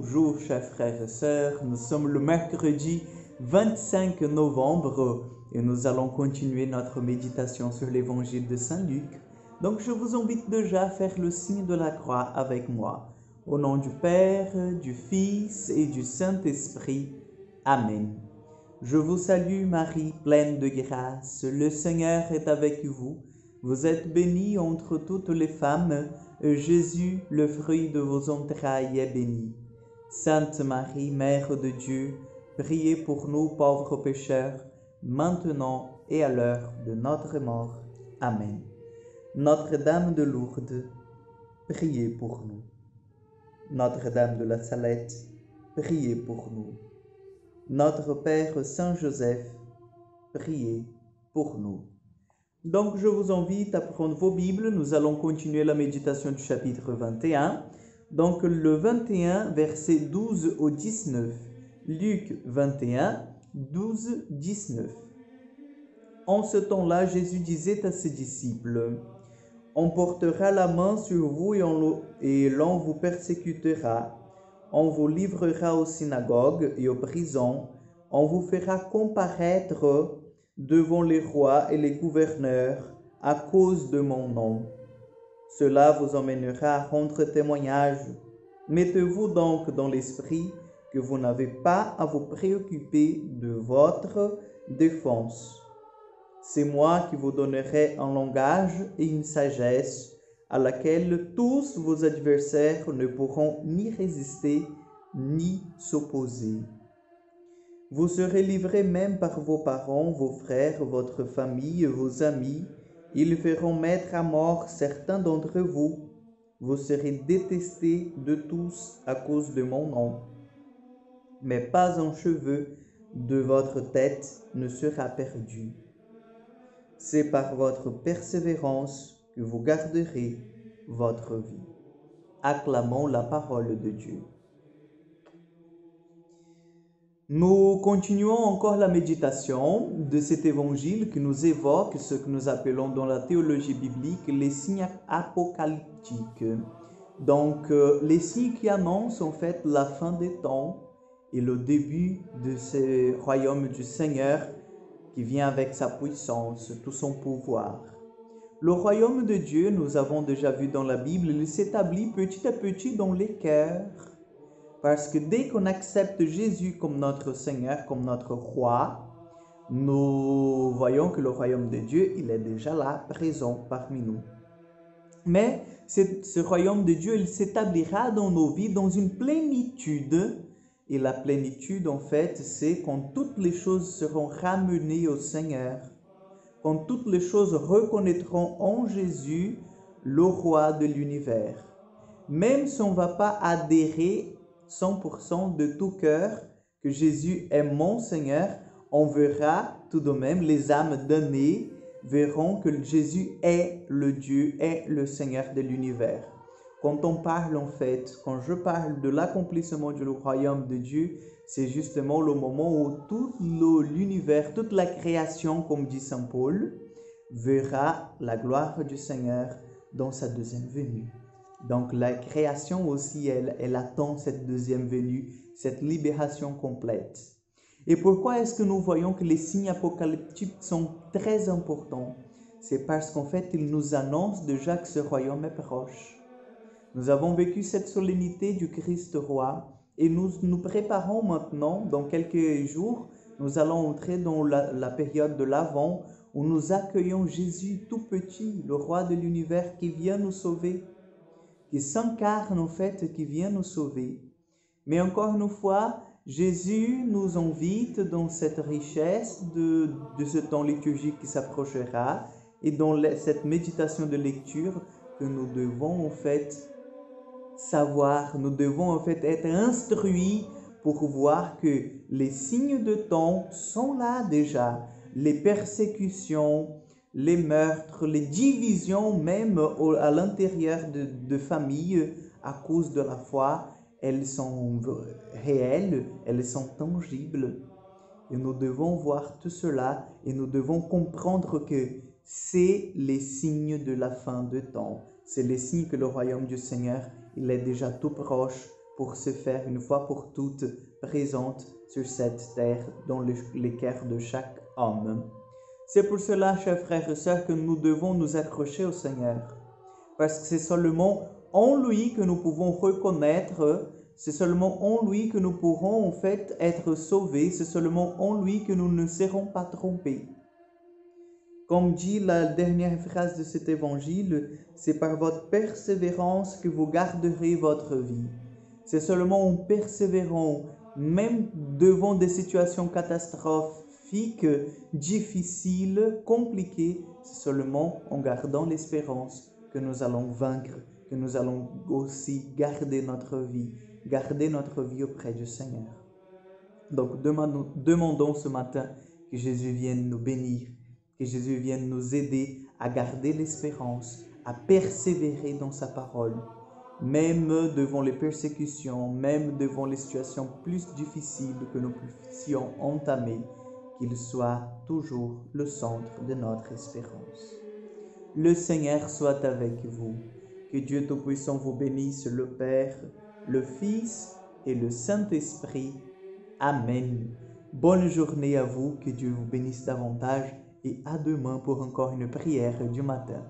Bonjour chers frères et sœurs, nous sommes le mercredi 25 novembre et nous allons continuer notre méditation sur l'évangile de Saint Luc. Donc je vous invite déjà à faire le signe de la croix avec moi. Au nom du Père, du Fils et du Saint-Esprit. Amen. Je vous salue Marie, pleine de grâce, le Seigneur est avec vous. Vous êtes bénie entre toutes les femmes, et Jésus, le fruit de vos entrailles, est béni. Sainte Marie, Mère de Dieu, priez pour nous pauvres pécheurs, maintenant et à l'heure de notre mort. Amen. Notre-Dame de Lourdes, priez pour nous. Notre-Dame de la Salette, priez pour nous. Notre Père Saint-Joseph, priez pour nous. Donc, je vous invite à prendre vos Bibles. Nous allons continuer la méditation du chapitre 21. Donc, le 21, versets 12 au 19. Luc 21, 12, 19. En ce temps-là, Jésus disait à ses disciples, « On portera la main sur vous et l'on vous persécutera. On vous livrera aux synagogues et aux prisons. On vous fera comparaître devant les rois et les gouverneurs à cause de mon nom. Cela vous emmènera à rendre témoignage. Mettez-vous donc dans l'esprit que vous n'avez pas à vous préoccuper de votre défense. C'est moi qui vous donnerai un langage et une sagesse à laquelle tous vos adversaires ne pourront ni résister ni s'opposer. Vous serez livrés même par vos parents, vos frères, votre famille, vos amis. Ils feront mettre à mort certains d'entre vous. Vous serez détestés de tous à cause de mon nom. Mais pas un cheveu de votre tête ne sera perdu. C'est par votre persévérance que vous garderez votre vie. Acclamons la parole de Dieu. Nous continuons encore la méditation de cet évangile qui nous évoque ce que nous appelons dans la théologie biblique les signes apocalyptiques. Donc, les signes qui annoncent en fait la fin des temps et le début de ce royaume du Seigneur qui vient avec sa puissance, tout son pouvoir. Le royaume de Dieu, nous avons déjà vu dans la Bible, il s'établit petit à petit dans les cœurs. Parce que dès qu'on accepte Jésus comme notre Seigneur, comme notre roi, nous voyons que le royaume de Dieu, il est déjà là, présent parmi nous. Mais ce royaume de Dieu, il s'établira dans nos vies dans une plénitude. Et la plénitude, en fait, c'est quand toutes les choses seront ramenées au Seigneur. Quand toutes les choses reconnaîtront en Jésus le roi de l'univers. Même si on ne va pas adhérer 100% de tout cœur que Jésus est mon Seigneur, on verra tout de même, les âmes damnées verront que Jésus est le Dieu, est le Seigneur de l'univers. Quand on parle en fait, quand je parle de l'accomplissement du royaume de Dieu, c'est justement le moment où tout l'univers, toute la création, comme dit Saint Paul, verra la gloire du Seigneur dans sa deuxième venue. Donc la création aussi, elle attend cette deuxième venue, cette libération complète. Et pourquoi est-ce que nous voyons que les signes apocalyptiques sont très importants? C'est parce qu'en fait, ils nous annoncent déjà que ce royaume est proche. Nous avons vécu cette solennité du Christ roi et nous nous préparons maintenant, dans quelques jours, nous allons entrer dans la période de l'Avent où nous accueillons Jésus tout petit, le roi de l'univers qui vient nous sauver, qui s'incarne en fait, qui vient nous sauver. Mais encore une fois, Jésus nous invite dans cette richesse de ce temps liturgique qui s'approchera et dans cette méditation de lecture que nous devons en fait savoir, nous devons en fait être instruits pour voir que les signes de temps sont là déjà, les persécutions, les meurtres, les divisions même à l'intérieur de familles à cause de la foi, elles sont réelles, elles sont tangibles. Et nous devons voir tout cela et nous devons comprendre que c'est les signes de la fin de temps. C'est les signes que le royaume du Seigneur, il est déjà tout proche, pour se faire une fois pour toutes présente sur cette terre dans les cœurs de chaque homme. C'est pour cela, chers frères et sœurs, que nous devons nous accrocher au Seigneur. Parce que c'est seulement en lui que nous pouvons reconnaître, c'est seulement en lui que nous pourrons en fait être sauvés, c'est seulement en lui que nous ne serons pas trompés. Comme dit la dernière phrase de cet évangile, c'est par votre persévérance que vous garderez votre vie. C'est seulement en persévérant, même devant des situations catastrophiques, difficiles, compliquées, c'est seulement en gardant l'espérance que nous allons vaincre, que nous allons aussi garder notre vie auprès du Seigneur. Donc demandons ce matin que Jésus vienne nous bénir, que Jésus vienne nous aider à garder l'espérance, à persévérer dans sa parole, même devant les persécutions, même devant les situations plus difficiles que nous puissions entamer, qu'il soit toujours le centre de notre espérance. Le Seigneur soit avec vous. Que Dieu Tout-Puissant vous bénisse, le Père, le Fils et le Saint-Esprit. Amen. Bonne journée à vous, que Dieu vous bénisse davantage et à demain pour encore une prière du matin.